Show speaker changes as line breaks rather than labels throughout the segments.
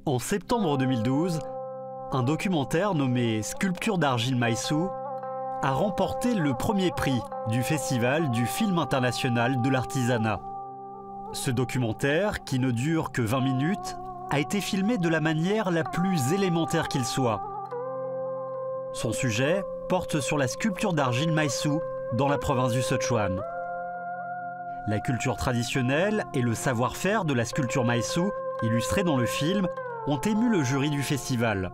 En septembre 2012, un documentaire nommé Sculpture d'argile Maïsou a remporté le premier prix du Festival du film international de l'artisanat. Ce documentaire, qui ne dure que 20 minutes, a été filmé de la manière la plus élémentaire qu'il soit. Son sujet porte sur la sculpture d'argile Maïsou dans la province du Sichuan. La culture traditionnelle et le savoir-faire de la sculpture Maïsou, illustrés dans le film, ont ému le jury du festival.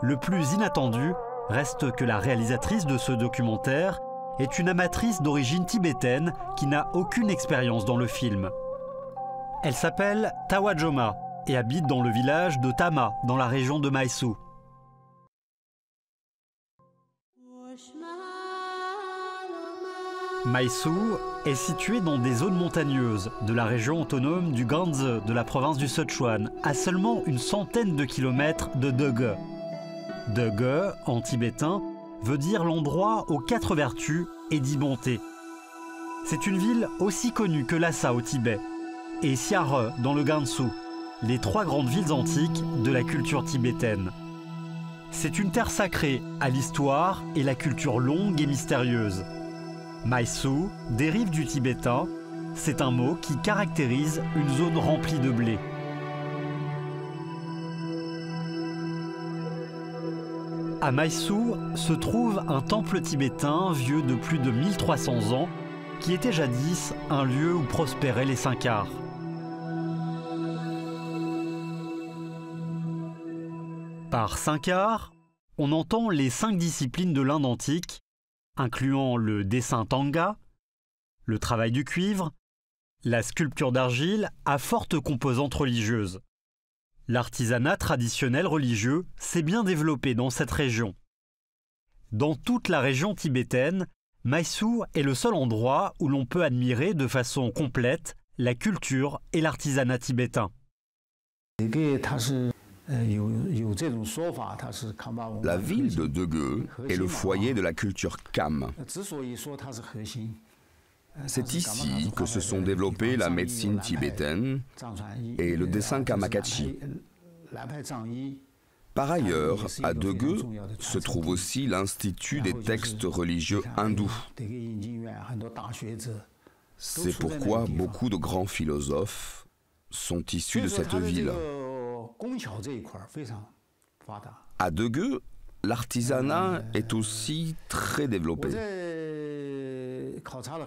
Le plus inattendu reste que la réalisatrice de ce documentaire est une amatrice d'origine tibétaine qui n'a aucune expérience dans le film. Elle s'appelle Tawa Joma et habite dans le village de Tama, dans la région de Maïsou. Maïsou est situé dans des zones montagneuses de la région autonome du Ganzi de la province du Sichuan, à seulement une centaine de kilomètres de Dege. Dege, en tibétain, veut dire l'endroit aux 4 vertus et 10 bontés. C'est une ville aussi connue que Lhasa au Tibet et Siare dans le Gansu, les 3 grandes villes antiques de la culture tibétaine. C'est une terre sacrée à l'histoire et la culture longue et mystérieuse. Maïsou dérive du tibétain, c'est un mot qui caractérise une zone remplie de blé. À Maïsou se trouve un temple tibétain vieux de plus de 1300 ans qui était jadis un lieu où prospéraient les Sankars. Par Sankar, on entend les 5 disciplines de l'Inde antique, incluant le dessin tanga, le travail du cuivre, la sculpture d'argile à forte composante religieuse. L'artisanat traditionnel religieux s'est bien développé dans cette région. Dans toute la région tibétaine, Maïsou est le seul endroit où l'on peut admirer de façon complète la culture et l'artisanat tibétain.
La ville de Dege est le foyer de la culture Kam. C'est ici que se sont développées la médecine tibétaine et le dessin kamakachi. Par ailleurs, à Dege se trouve aussi l'Institut des textes religieux hindous. C'est pourquoi beaucoup de grands philosophes sont issus de cette ville. À Dege, l'artisanat est aussi très développé.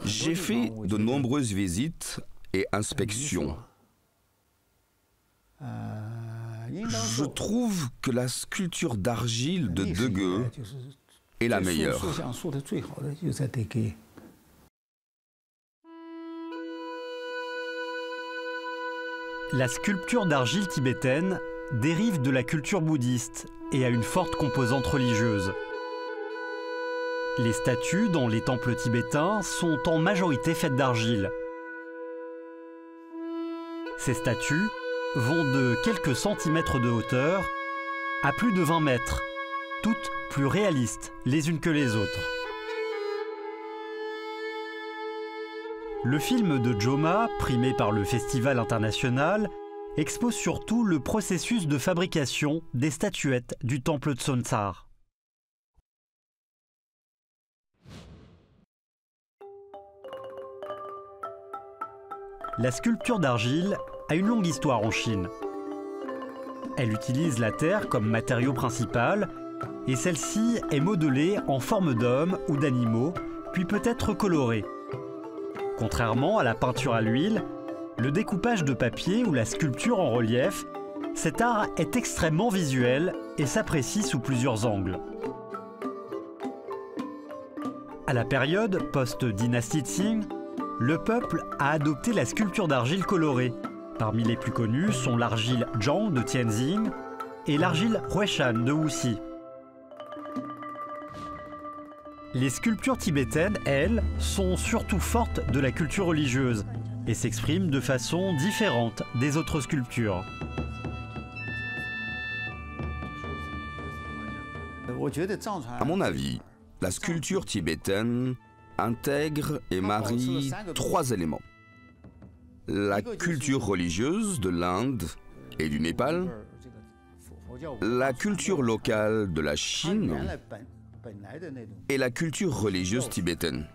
J'ai fait de nombreuses visites et inspections. Je trouve que la sculpture d'argile de Dege est la meilleure.
La sculpture d'argile tibétaine dérive de la culture bouddhiste et a une forte composante religieuse. Les statues dans les temples tibétains sont en majorité faites d'argile. Ces statues vont de quelques centimètres de hauteur à plus de 20 mètres toutes plus réalistes les unes que les autres. Le film de Joma, primé par le Festival international, expose surtout le processus de fabrication des statuettes du temple de Sonsar. La sculpture d'argile a une longue histoire en Chine. Elle utilise la terre comme matériau principal et celle-ci est modelée en forme d'hommes ou d'animaux, puis peut être colorée. Contrairement à la peinture à l'huile, le découpage de papier ou la sculpture en relief, cet art est extrêmement visuel et s'apprécie sous plusieurs angles. À la période post-dynastie Qing, le peuple a adopté la sculpture d'argile colorée. Parmi les plus connus sont l'argile Zhang de Tianjin et l'argile Huaishan de Wuxi. Les sculptures tibétaines, elles, sont surtout fortes de la culture religieuse et s'expriment de façon différente des autres sculptures.
À mon avis, la sculpture tibétaine intègre et marie 3 éléments. La culture religieuse de l'Inde et du Népal, la culture locale de la Chine et la culture religieuse tibétaine.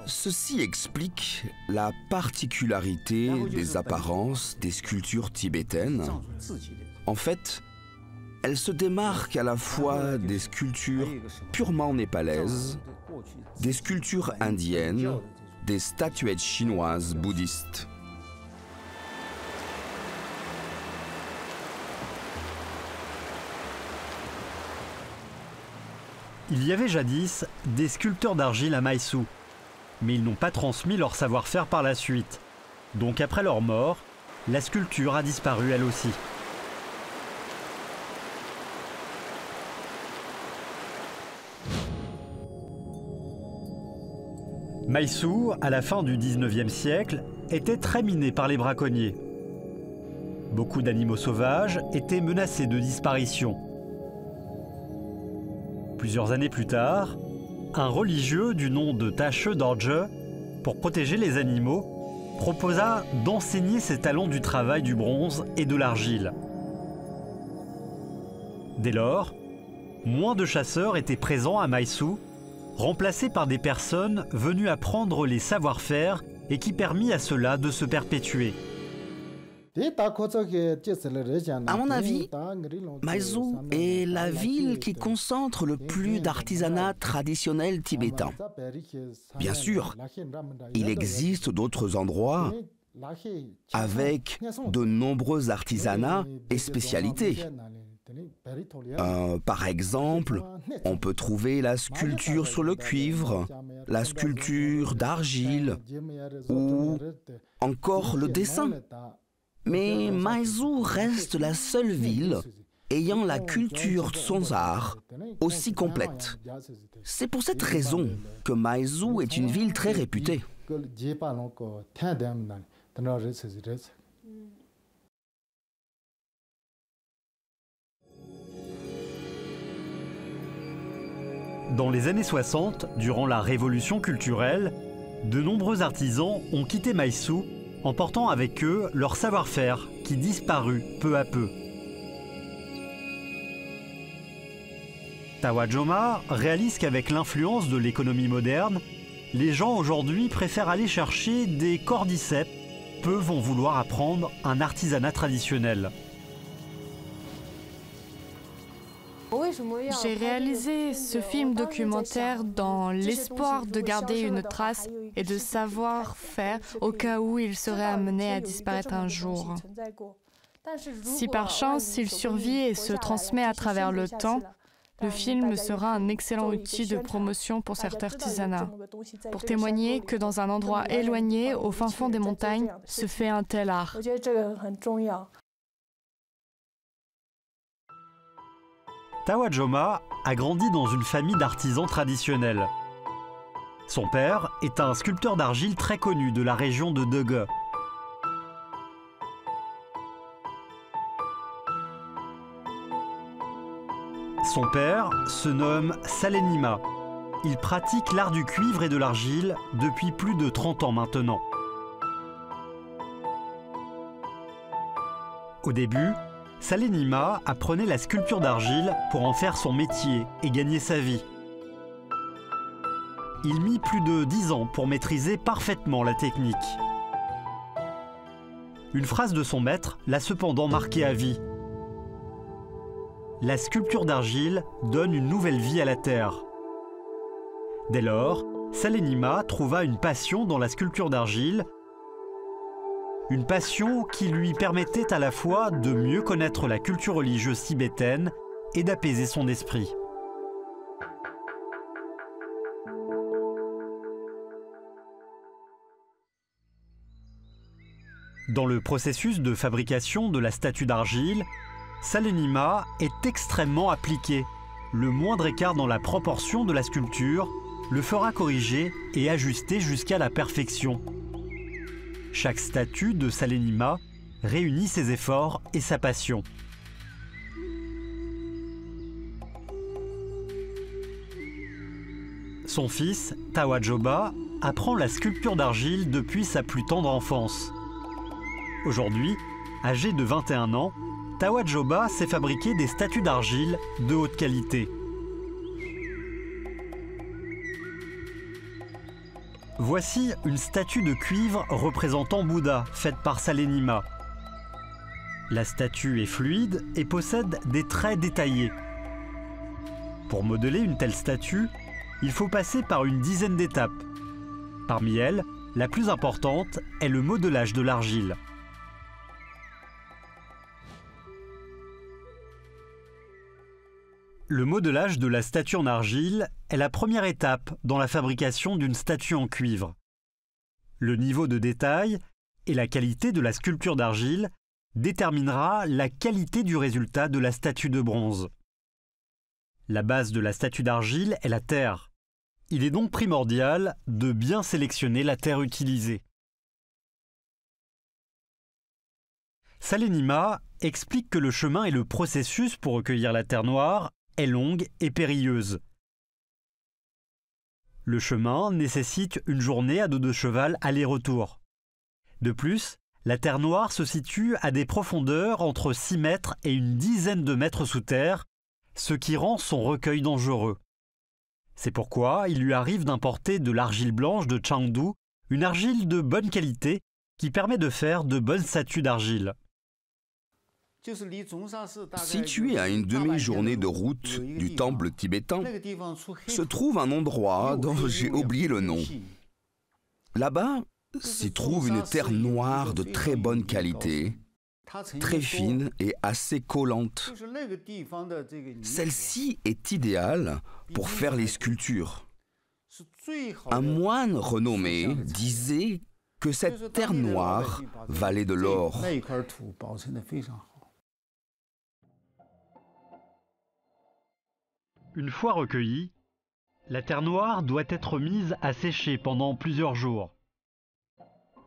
Ceci explique la particularité des apparences des sculptures tibétaines. En fait, elles se démarquent à la fois des sculptures purement népalaises, des sculptures indiennes, des statuettes chinoises bouddhistes.
Il y avait jadis des sculpteurs d'argile à Maïsou, mais ils n'ont pas transmis leur savoir-faire par la suite. Donc après leur mort, la sculpture a disparu elle aussi. Maïsou, à la fin du 19e siècle, était très miné par les braconniers. Beaucoup d'animaux sauvages étaient menacés de disparition. Plusieurs années plus tard, un religieux du nom de Tache Dorje, pour protéger les animaux, proposa d'enseigner ses talents du travail du bronze et de l'argile. Dès lors, moins de chasseurs étaient présents à Maïsou, remplacés par des personnes venues apprendre les savoir-faire et qui permit à cela de se perpétuer.
À mon avis, Maïsou est la ville qui concentre le plus d'artisanat traditionnel tibétain. Bien sûr, il existe d'autres endroits avec de nombreux artisanats et spécialités. Par exemple, on peut trouver la sculpture sur le cuivre, la sculpture d'argile ou encore le dessin. Mais Maïsou reste la seule ville ayant la culture Sonsar aussi complète. C'est pour cette raison que Maïsou est une ville très réputée.
Dans les années 60, durant la révolution culturelle, de nombreux artisans ont quitté Maïsou, emportant avec eux leur savoir-faire qui disparut peu à peu. Tawa Joma réalise qu'avec l'influence de l'économie moderne, les gens aujourd'hui préfèrent aller chercher des cordyceps, peu vont vouloir apprendre un artisanat traditionnel.
J'ai réalisé ce film documentaire dans l'espoir de garder une trace et de savoir-faire au cas où il serait amené à disparaître un jour. Si par chance il survit et se transmet à travers le temps, le film sera un excellent outil de promotion pour cet artisanat, pour témoigner que dans un endroit éloigné, au fin fond des montagnes, se fait un tel art.
Tawa Joma a grandi dans une famille d'artisans traditionnels. Son père est un sculpteur d'argile très connu de la région de Dege. Son père se nomme Salenima. Il pratique l'art du cuivre et de l'argile depuis plus de 30 ans maintenant. Au début, Salenima apprenait la sculpture d'argile pour en faire son métier et gagner sa vie. Il mit plus de 10 ans pour maîtriser parfaitement la technique. Une phrase de son maître l'a cependant marqué à vie. La sculpture d'argile donne une nouvelle vie à la terre. Dès lors, Salenima trouva une passion dans la sculpture d'argile, une passion qui lui permettait à la fois de mieux connaître la culture religieuse tibétaine et d'apaiser son esprit. Dans le processus de fabrication de la statue d'argile, Salenima est extrêmement appliqué. Le moindre écart dans la proportion de la sculpture le fera corriger et ajuster jusqu'à la perfection. Chaque statue de Salenima réunit ses efforts et sa passion. Son fils, Tawa Joba, apprend la sculpture d'argile depuis sa plus tendre enfance. Aujourd'hui, âgé de 21 ans, Tawa Joba sait fabriquer des statues d'argile de haute qualité. Voici une statue de cuivre représentant Bouddha, faite par Salenima. La statue est fluide et possède des traits détaillés. Pour modeler une telle statue, il faut passer par une dizaine d'étapes. Parmi elles, la plus importante est le modelage de l'argile. Le modelage de la statue en argile est la première étape dans la fabrication d'une statue en cuivre. Le niveau de détail et la qualité de la sculpture d'argile déterminera la qualité du résultat de la statue de bronze. La base de la statue d'argile est la terre. Il est donc primordial de bien sélectionner la terre utilisée. Salenima explique que le chemin et le processus pour recueillir la terre noire est longue et périlleuse. Le chemin nécessite une journée à dos de cheval aller-retour. De plus, la terre noire se situe à des profondeurs entre 6 mètres et une dizaine de mètres sous terre, ce qui rend son recueil dangereux. C'est pourquoi il lui arrive d'importer de l'argile blanche de Chengdu, une argile de bonne qualité qui permet de faire de bonnes statues d'argile.
Situé à une demi-journée de route du temple tibétain, se trouve un endroit dont j'ai oublié le nom. Là-bas s'y trouve une terre noire de très bonne qualité, très fine et assez collante. Celle-ci est idéale pour faire les sculptures. Un moine renommé disait que cette terre noire valait de l'or.
Une fois recueillie, la terre noire doit être mise à sécher pendant plusieurs jours.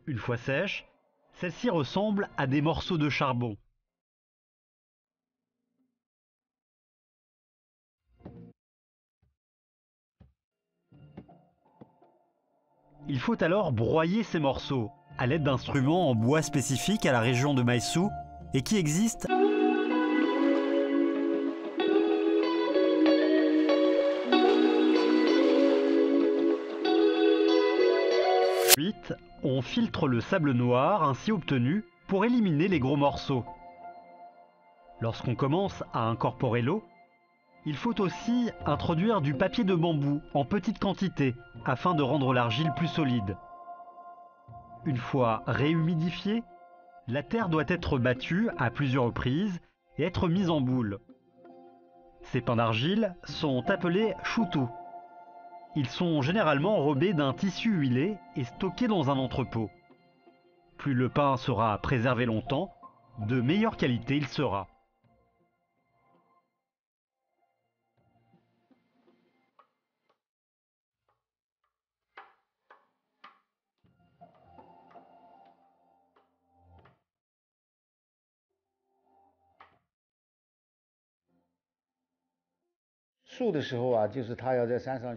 Une fois sèche, celle-ci ressemble à des morceaux de charbon. Il faut alors broyer ces morceaux à l'aide d'instruments en bois spécifiques à la région de Maisu et qui existent Ensuite, on filtre le sable noir ainsi obtenu pour éliminer les gros morceaux. Lorsqu'on commence à incorporer l'eau, il faut aussi introduire du papier de bambou en petite quantité afin de rendre l'argile plus solide. Une fois réhumidifiée, la terre doit être battue à plusieurs reprises et être mise en boule. Ces pains d'argile sont appelés shutu. Ils sont généralement enrobés d'un tissu huilé et stockés dans un entrepôt. Plus le pain sera préservé longtemps, de meilleure qualité il sera.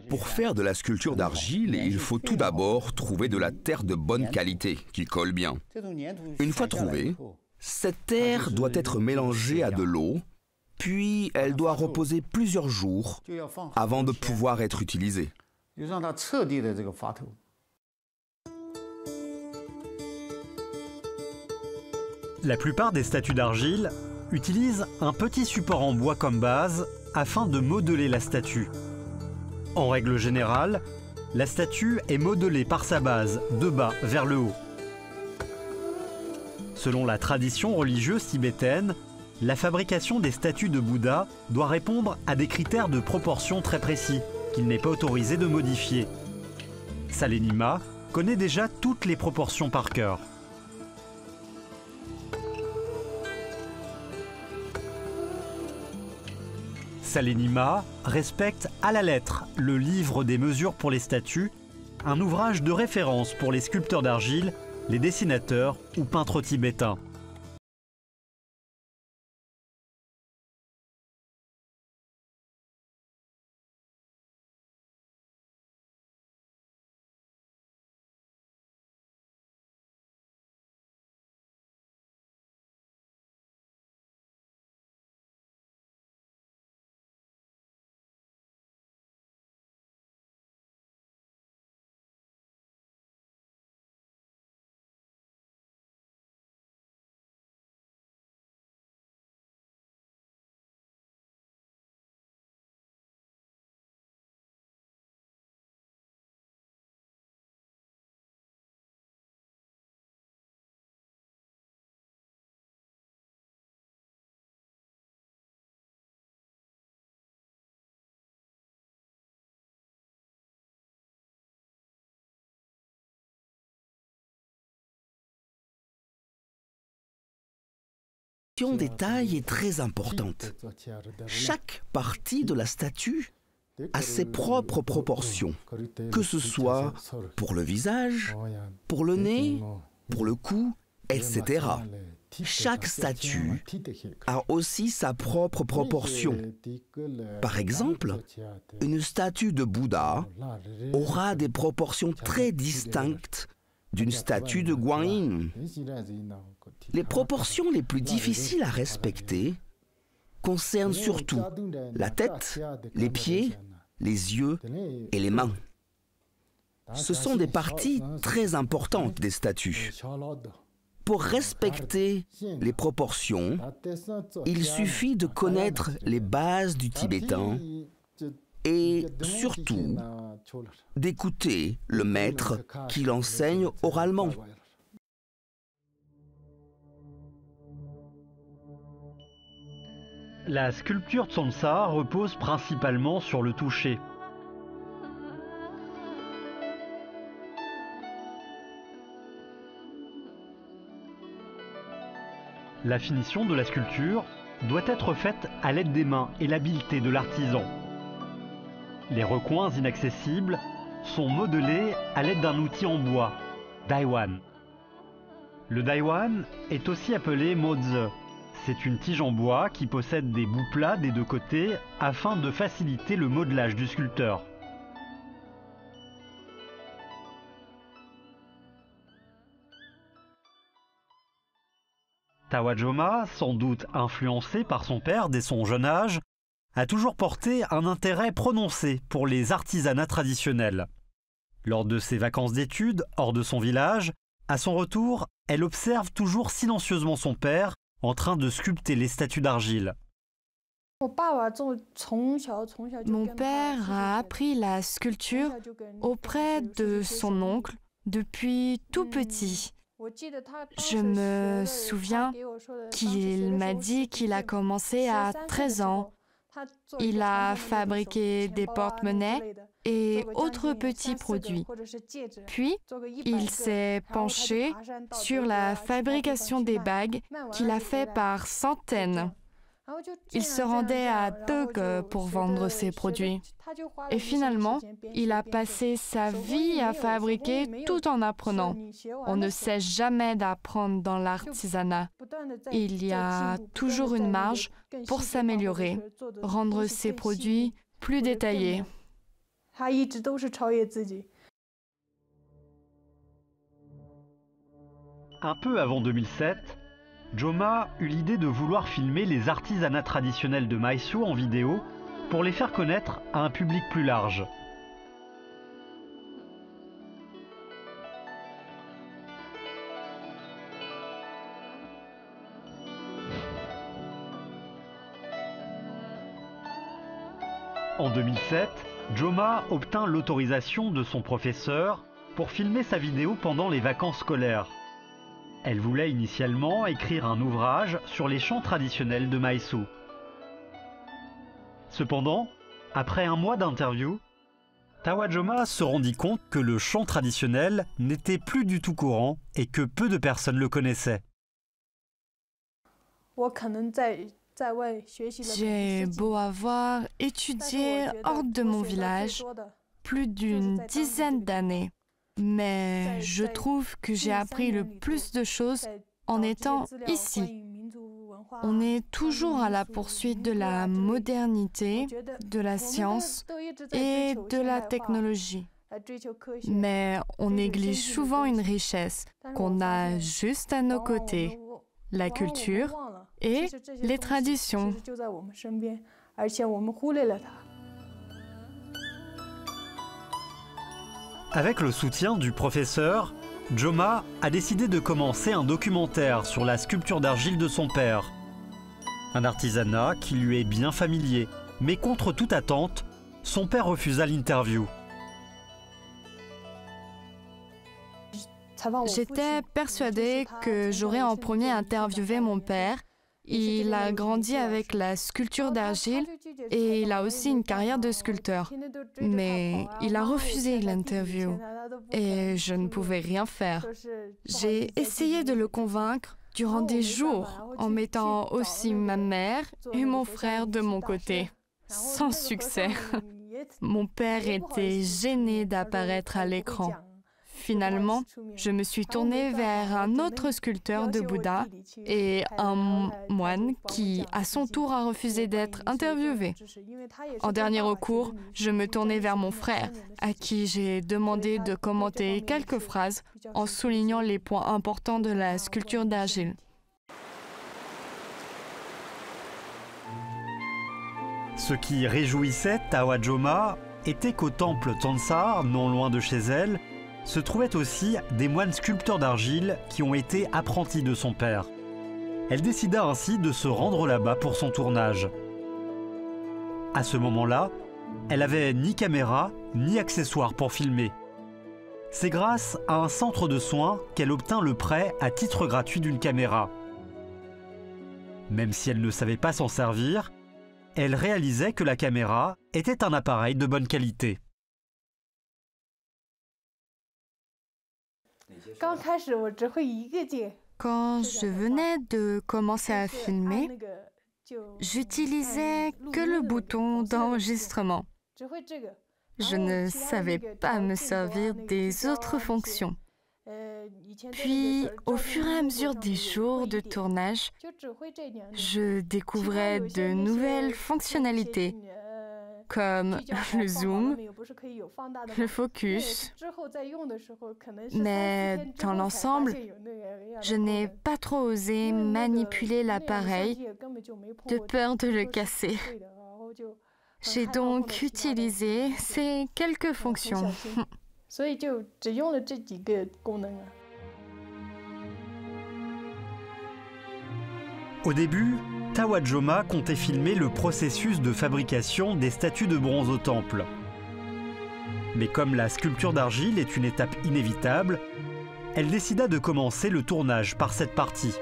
Pour faire de la sculpture d'argile, il faut tout d'abord trouver de la terre de bonne qualité, qui colle bien. Une fois trouvée, cette terre doit être mélangée à de l'eau, puis elle doit reposer plusieurs jours avant de pouvoir être utilisée.
La plupart des statues d'argile utilisent un petit support en bois comme base afin de modeler la statue. En règle générale, la statue est modelée par sa base de bas vers le haut. Selon la tradition religieuse tibétaine, la fabrication des statues de Bouddha doit répondre à des critères de proportion très précis qu'il n'est pas autorisé de modifier. Salenima connaît déjà toutes les proportions par cœur. Salenima respecte à la lettre le livre des mesures pour les statues, un ouvrage de référence pour les sculpteurs d'argile, les dessinateurs ou peintres tibétains.
La question des tailles est très importante. Chaque partie de la statue a ses propres proportions, que ce soit pour le visage, pour le nez, pour le cou, etc. Chaque statue a aussi sa propre proportion. Par exemple, une statue de Bouddha aura des proportions très distinctes d'une statue de Guanyin. Les proportions les plus difficiles à respecter concernent surtout la tête, les pieds, les yeux et les mains. Ce sont des parties très importantes des statues. Pour respecter les proportions, il suffit de connaître les bases du tibétain et surtout d'écouter le maître qui l'enseigne oralement.
La sculpture Tsonsa repose principalement sur le toucher. La finition de la sculpture doit être faite à l'aide des mains et l'habileté de l'artisan. Les recoins inaccessibles sont modelés à l'aide d'un outil en bois, daiwan. Le daiwan est aussi appelé mozi. C'est une tige en bois qui possède des bouts plats des deux côtés afin de faciliter le modelage du sculpteur. Tawajoma, sans doute influencé par son père dès son jeune âge, a toujours porté un intérêt prononcé pour les artisanats traditionnels. Lors de ses vacances d'études, hors de son village, à son retour, elle observe toujours silencieusement son père en train de sculpter les statues d'argile.
Mon père a appris la sculpture auprès de son oncle depuis tout petit. Je me souviens qu'il m'a dit qu'il a commencé à 13 ans. Il a fabriqué des porte-monnaies et autres petits produits. Puis, il s'est penché sur la fabrication des bagues qu'il a fait par centaines. Il se rendait à Dege pour vendre ses produits. Et finalement, il a passé sa vie à fabriquer tout en apprenant. On ne cesse jamais d'apprendre dans l'artisanat. Il y a toujours une marge pour s'améliorer, rendre ses produits plus détaillé.
Un peu avant 2007, Joma eut l'idée de vouloir filmer les artisanats traditionnels de Maïsou en vidéo pour les faire connaître à un public plus large. En 2007, Joma obtint l'autorisation de son professeur pour filmer sa vidéo pendant les vacances scolaires. Elle voulait initialement écrire un ouvrage sur les chants traditionnels de Maïsou. Cependant, après un mois d'interview, Tawa Joma se rendit compte que le chant traditionnel n'était plus du tout courant et que peu de personnes le connaissaient.
J'ai beau avoir étudié hors de mon village plus d'une dizaine d'années, mais je trouve que j'ai appris le plus de choses en étant ici. On est toujours à la poursuite de la modernité, de la science et de la technologie. Mais on néglige souvent une richesse qu'on a juste à nos côtés, la culture et les traditions.
Avec le soutien du professeur, Joma a décidé de commencer un documentaire sur la sculpture d'argile de son père. Un artisanat qui lui est bien familier, mais contre toute attente, son père refusa l'interview.
J'étais persuadée que j'aurais en premier interviewé mon père. Il a grandi avec la sculpture d'argile et il a aussi une carrière de sculpteur. Mais il a refusé l'interview et je ne pouvais rien faire. J'ai essayé de le convaincre durant des jours en mettant aussi ma mère et mon frère de mon côté. Sans succès. Mon père était gêné d'apparaître à l'écran. Finalement, je me suis tournée vers un autre sculpteur de Bouddha et un moine qui, à son tour, a refusé d'être interviewé. En dernier recours, je me tournais vers mon frère, à qui j'ai demandé de commenter quelques phrases en soulignant les points importants de la sculpture d'argile.
Ce qui réjouissait Tawa Joma était qu'au temple Tonsar, non loin de chez elle, se trouvaient aussi des moines sculpteurs d'argile qui ont été apprentis de son père. Elle décida ainsi de se rendre là-bas pour son tournage. À ce moment-là, elle n'avait ni caméra ni accessoires pour filmer. C'est grâce à un centre de soins qu'elle obtint le prêt à titre gratuit d'une caméra. Même si elle ne savait pas s'en servir, elle réalisait que la caméra était un appareil de bonne qualité.
Quand je venais de commencer à filmer, j'utilisais que le bouton d'enregistrement. Je ne savais pas me servir des autres fonctions. Puis, au fur et à mesure des jours de tournage, je découvrais de nouvelles fonctionnalités, comme le zoom, le focus. Mais dans l'ensemble, je n'ai pas trop osé manipuler l'appareil de peur de le casser. J'ai donc utilisé ces quelques fonctions.
Au début, Tawa Joma comptait filmer le processus de fabrication des statues de bronze au temple. Mais comme la sculpture d'argile est une étape inévitable, elle décida de commencer le tournage par cette partie.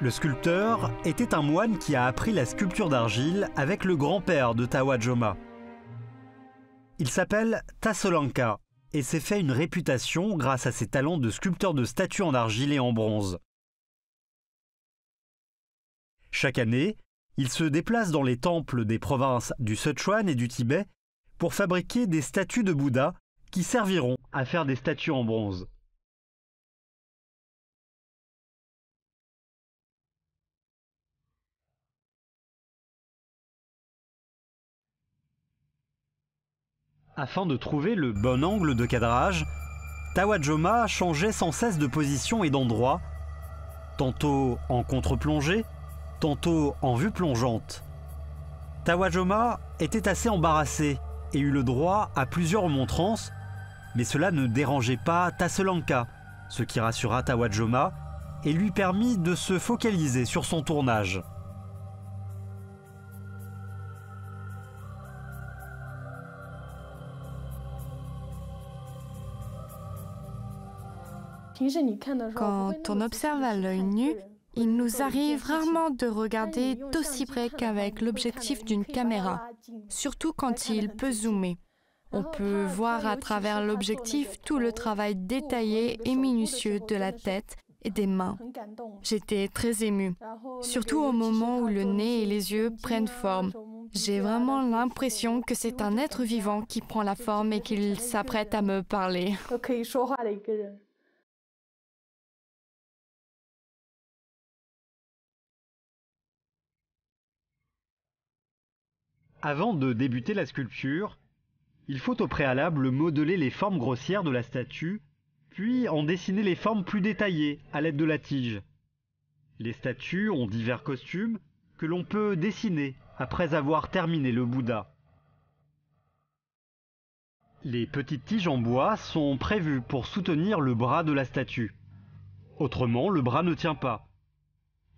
Le sculpteur était un moine qui a appris la sculpture d'argile avec le grand-père de Tawa Joma. Il s'appelle Tassolanka et s'est fait une réputation grâce à ses talents de sculpteur de statues en argile et en bronze. Chaque année, il se déplace dans les temples des provinces du Sichuan et du Tibet pour fabriquer des statues de Bouddha qui serviront à faire des statues en bronze. Afin de trouver le bon angle de cadrage, Tawajoma changeait sans cesse de position et d'endroit, tantôt en contre-plongée, tantôt en vue plongeante. Tawajoma était assez embarrassé et eut le droit à plusieurs remontrances, mais cela ne dérangeait pas Tasselanka, ce qui rassura Tawajoma et lui permit de se focaliser sur son tournage.
Quand on observe à l'œil nu, il nous arrive rarement de regarder d'aussi près qu'avec l'objectif d'une caméra, surtout quand il peut zoomer. On peut voir à travers l'objectif tout le travail détaillé et minutieux de la tête et des mains. J'étais très émue, surtout au moment où le nez et les yeux prennent forme. J'ai vraiment l'impression que c'est un être vivant qui prend la forme et qu'il s'apprête à me parler.
Avant de débuter la sculpture, il faut au préalable modeler les formes grossières de la statue, puis en dessiner les formes plus détaillées à l'aide de la tige. Les statues ont divers costumes que l'on peut dessiner après avoir terminé le Bouddha. Les petites tiges en bois sont prévues pour soutenir le bras de la statue. Autrement, le bras ne tient pas.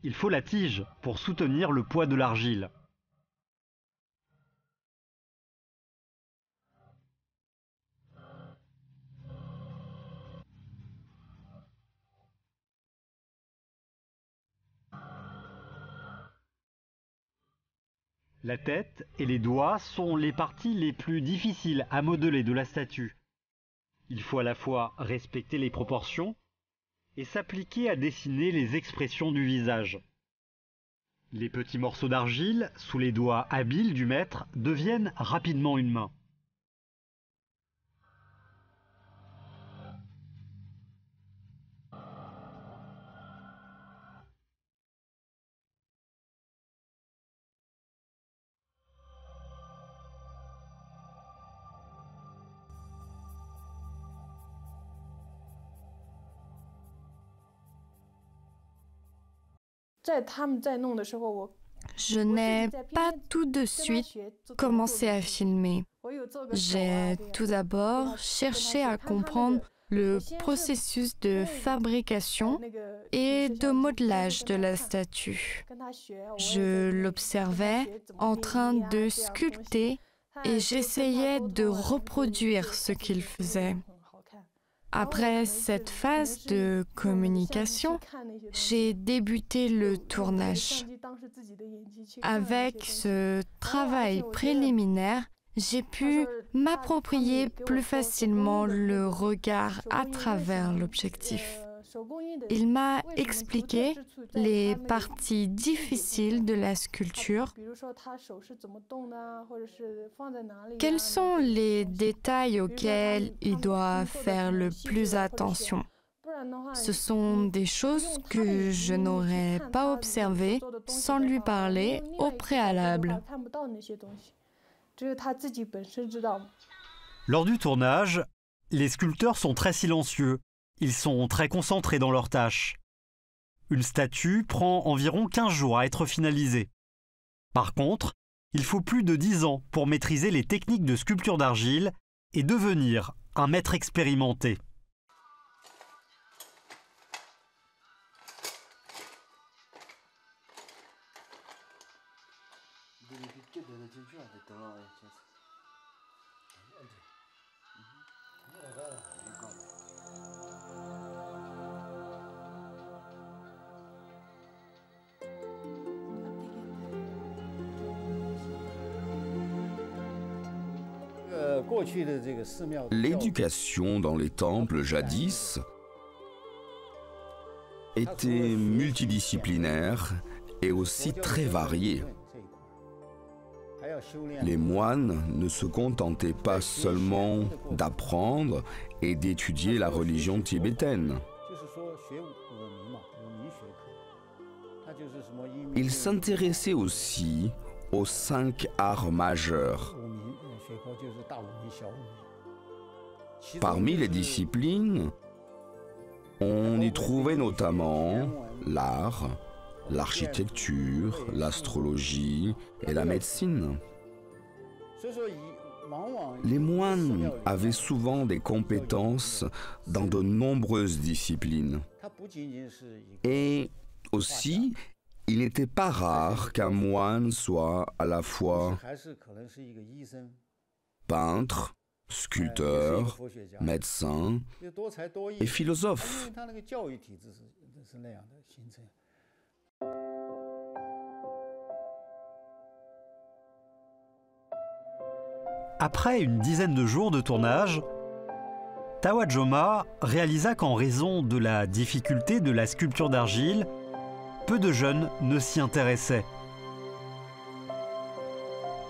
Il faut la tige pour soutenir le poids de l'argile. La tête et les doigts sont les parties les plus difficiles à modeler de la statue. Il faut à la fois respecter les proportions et s'appliquer à dessiner les expressions du visage. Les petits morceaux d'argile, sous les doigts habiles du maître, deviennent rapidement une main.
Je n'ai pas tout de suite commencé à filmer. J'ai tout d'abord cherché à comprendre le processus de fabrication et de modelage de la statue. Je l'observais en train de sculpter et j'essayais de reproduire ce qu'il faisait. Après cette phase de communication, j'ai débuté le tournage. Avec ce travail préliminaire, j'ai pu m'approprier plus facilement le regard à travers l'objectif. Il m'a expliqué les parties difficiles de la sculpture. Quels sont les détails auxquels il doit faire le plus attention? Ce sont des choses que je n'aurais pas observées sans lui parler au préalable.
Lors du tournage, les sculpteurs sont très silencieux. Ils sont très concentrés dans leurs tâches. Une statue prend environ 15 jours à être finalisée. Par contre, il faut plus de 10 ans pour maîtriser les techniques de sculpture d'argile et devenir un maître expérimenté.
L'éducation dans les temples jadis était multidisciplinaire et aussi très variée. Les moines ne se contentaient pas seulement d'apprendre et d'étudier la religion tibétaine. Ils s'intéressaient aussi aux 5 arts majeurs: Parmi les disciplines, on y trouvait notamment l'art, l'architecture, l'astrologie et la médecine. Les moines avaient souvent des compétences dans de nombreuses disciplines. Et aussi, il n'était pas rare qu'un moine soit à la fois peintre, sculpteur, médecin et philosophe.
Après une dizaine de jours de tournage, Tawa Joma réalisa qu'en raison de la difficulté de la sculpture d'argile, peu de jeunes ne s'y intéressaient.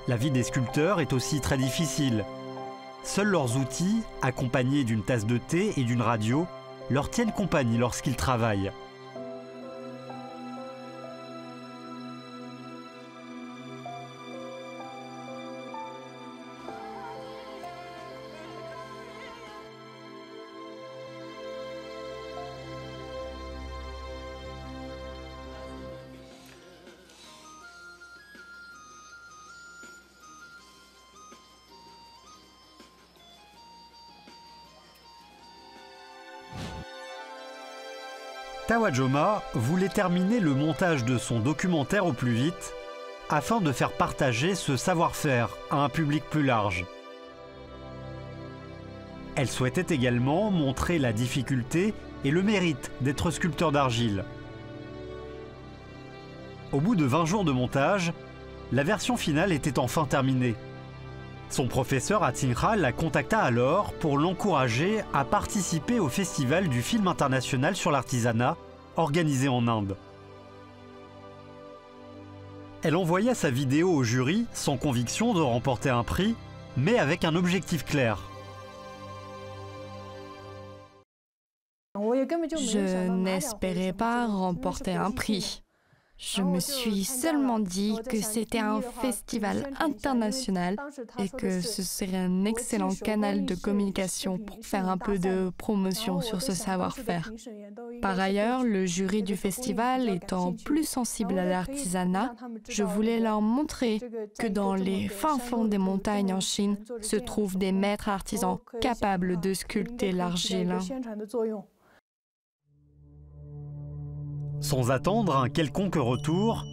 La vie des sculpteurs est aussi très difficile. Seuls leurs outils, accompagnés d'une tasse de thé et d'une radio, leur tiennent compagnie lorsqu'ils travaillent. Tawa Joma voulait terminer le montage de son documentaire au plus vite afin de faire partager ce savoir-faire à un public plus large. Elle souhaitait également montrer la difficulté et le mérite d'être sculpteur d'argile. Au bout de 20 jours de montage, la version finale était enfin terminée. Son professeur à Tsinghra la contacta alors pour l'encourager à participer au Festival du film international sur l'artisanat organisé en Inde. Elle envoya sa vidéo au jury sans conviction de remporter un prix, mais avec un objectif clair.
Je n'espérais pas remporter un prix. Je me suis seulement dit que c'était un festival international et que ce serait un excellent canal de communication pour faire un peu de promotion sur ce savoir-faire. Par ailleurs, le jury du festival étant plus sensible à l'artisanat, je voulais leur montrer que dans les fins fonds des montagnes en Chine se trouvent des maîtres artisans capables de sculpter l'argile.
Sans attendre un quelconque retour,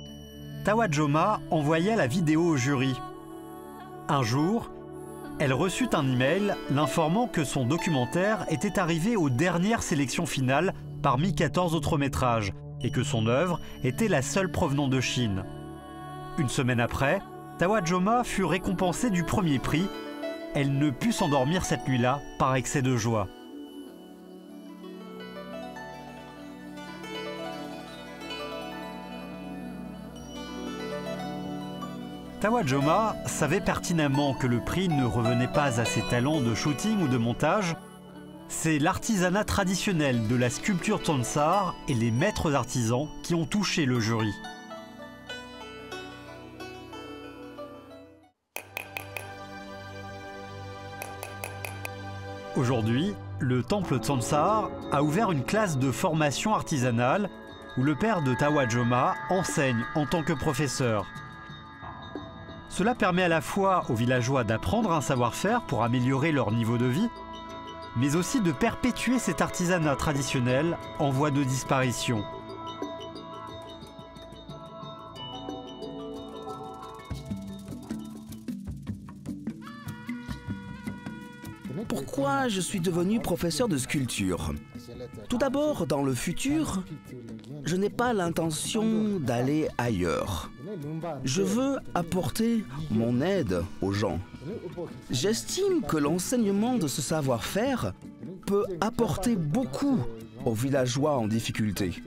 Tawa Joma envoya la vidéo au jury. Un jour, elle reçut un email l'informant que son documentaire était arrivé aux dernières sélections finales parmi 14 autres métrages et que son œuvre était la seule provenant de Chine. Une semaine après, Tawa Joma fut récompensée du premier prix. Elle ne put s'endormir cette nuit-là par excès de joie. Tawa Joma savait pertinemment que le prix ne revenait pas à ses talents de shooting ou de montage. C'est l'artisanat traditionnel de la sculpture Tsonsar et les maîtres artisans qui ont touché le jury. Aujourd'hui, le temple Tsonsar a ouvert une classe de formation artisanale où le père de Tawa Joma enseigne en tant que professeur. Cela permet à la fois aux villageois d'apprendre un savoir-faire pour améliorer leur niveau de vie, mais aussi de perpétuer cet artisanat traditionnel en voie de disparition.
Pourquoi je suis devenu professeur de sculpture? Tout d'abord, dans le futur, je n'ai pas l'intention d'aller ailleurs. Je veux apporter mon aide aux gens. J'estime que l'enseignement de ce savoir-faire peut apporter beaucoup aux villageois en difficulté.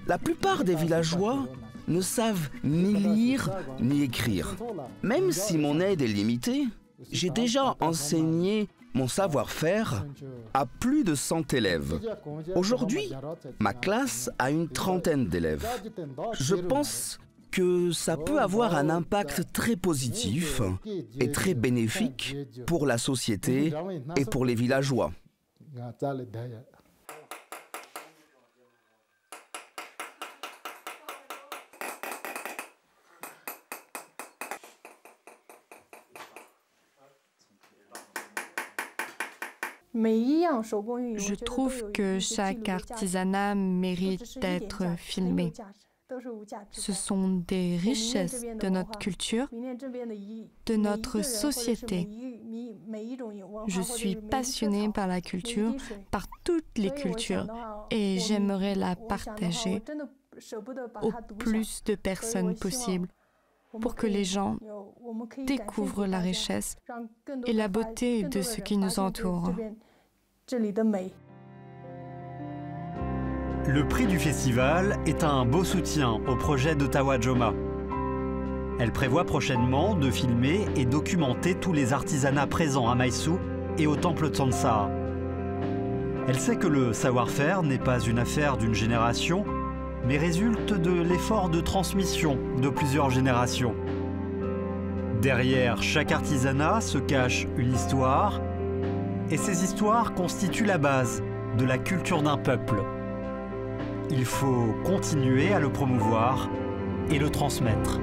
La plupart des villageois ne savent ni lire ni écrire. Même si mon aide est limitée, j'ai déjà enseigné mon savoir-faire à plus de 100 élèves. Aujourd'hui, ma classe a une trentaine d'élèves. Je pense que ça peut avoir un impact très positif et très bénéfique pour la société et pour les villageois.
Je trouve que chaque artisanat mérite d'être filmé. Ce sont des richesses de notre culture, de notre société. Je suis passionnée par la culture, par toutes les cultures, et j'aimerais la partager au plus de personnes possible pour que les gens découvrent la richesse et la beauté de ce qui nous entoure.
Le prix du festival est un beau soutien au projet d'Ottawa Joma. Elle prévoit prochainement de filmer et documenter tous les artisanats présents à Maïsou et au temple Tsansar. Elle sait que le savoir-faire n'est pas une affaire d'une génération, mais résulte de l'effort de transmission de plusieurs générations. Derrière chaque artisanat se cache une histoire, et ces histoires constituent la base de la culture d'un peuple. Il faut continuer à le promouvoir et le transmettre.